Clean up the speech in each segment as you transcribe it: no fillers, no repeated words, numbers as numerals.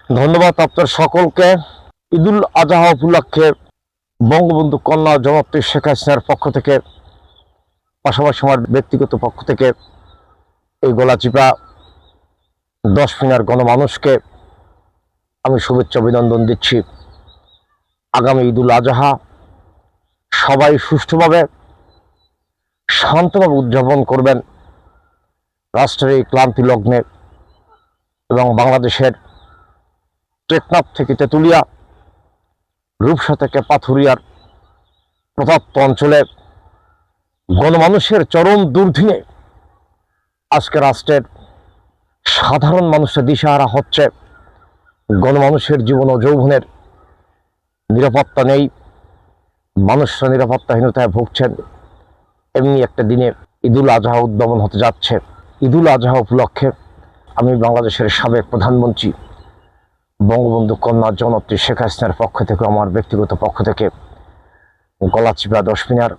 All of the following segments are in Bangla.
ধন্যবাদ আপনার সকলকে। ঈদুল আজহা উপলক্ষে বঙ্গবন্ধু কন্যা জননেত্রী শেখ হাসিনার পক্ষ থেকে, পাশাপাশি আমার ব্যক্তিগত পক্ষ থেকে এই গলাচিপা 10 মিনার গণমানুষকে আমি শুভেচ্ছা অভিনন্দন দিচ্ছি। আগামী ঈদুল আজহা সবাই সুষ্ঠুভাবে শান্তভাবে উদযাপন করবেন। রাষ্ট্রের এই ক্লান্তি লগ্নে এবং বাংলাদেশের টেকনাফ থেকে তেঁতুলিয়া, রূপসা থেকে পাথুরিয়ার প্রত্যন্ত অঞ্চলে গণমানুষের চরম দুর্দিনে আজকে রাষ্ট্রের সাধারণ মানুষের দিশাহারা হচ্ছে। গণমানুষের জীবন ও যৌবনের নিরাপত্তা নেই, মানুষরা নিরাপত্তাহীনতায় ভুগছেন। এমনি একটা দিনে ঈদুল আজহা উদ্যাপন হতে যাচ্ছে। ঈদুল আজহা উপলক্ষে আমি বাংলাদেশের সাবেক প্রধানমন্ত্রী বঙ্গবন্ধু কন্যা জননেত্রী শেখ হাসিনার পক্ষ থেকে, আমার ব্যক্তিগত পক্ষ থেকে গলাচিপা 10 মিনার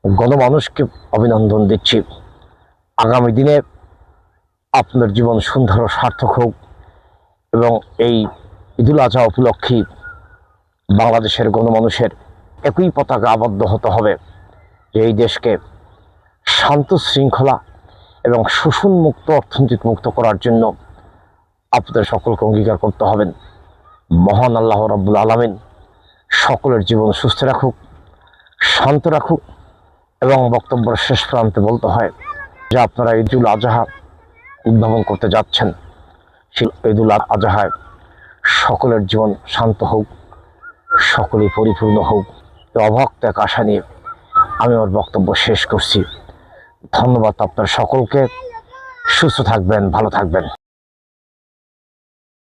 গণমানুষকে অভিনন্দন দিচ্ছি। আগামী দিনে আপনার জীবন সুন্দর ও সার্থক হোক এবং এই ঈদুল আজহা উপলক্ষে বাংলাদেশের গণমানুষের একই পতাকা আবদ্ধ হতে হবে যে এই দেশকে শান্ত শৃঙ্খলা এবং শোষণমুক্ত, অর্থনৈতিক মুক্ত করার জন্য আপনাদের সকলকে অঙ্গীকার করতে হবেন। মহান আল্লাহ রাব্বুল আলামিন সকলের জীবন সুস্থ রাখুক, শান্ত রাখুক। এবং বক্তব্যের শেষ প্রান্তে বলতে হয় যে আপনারা ঈদুল আজহা উদ্ভাবন করতে যাচ্ছেন, সেই ঈদুল আজহায় সকলের জীবন শান্ত হোক, সকলেই পরিপূর্ণ হোক। অভক্ত এক আশা নিয়ে আমি আমার বক্তব্য শেষ করছি। ধন্যবাদ আপনার সকলকে। সুস্থ থাকবেন, ভালো থাকবেন।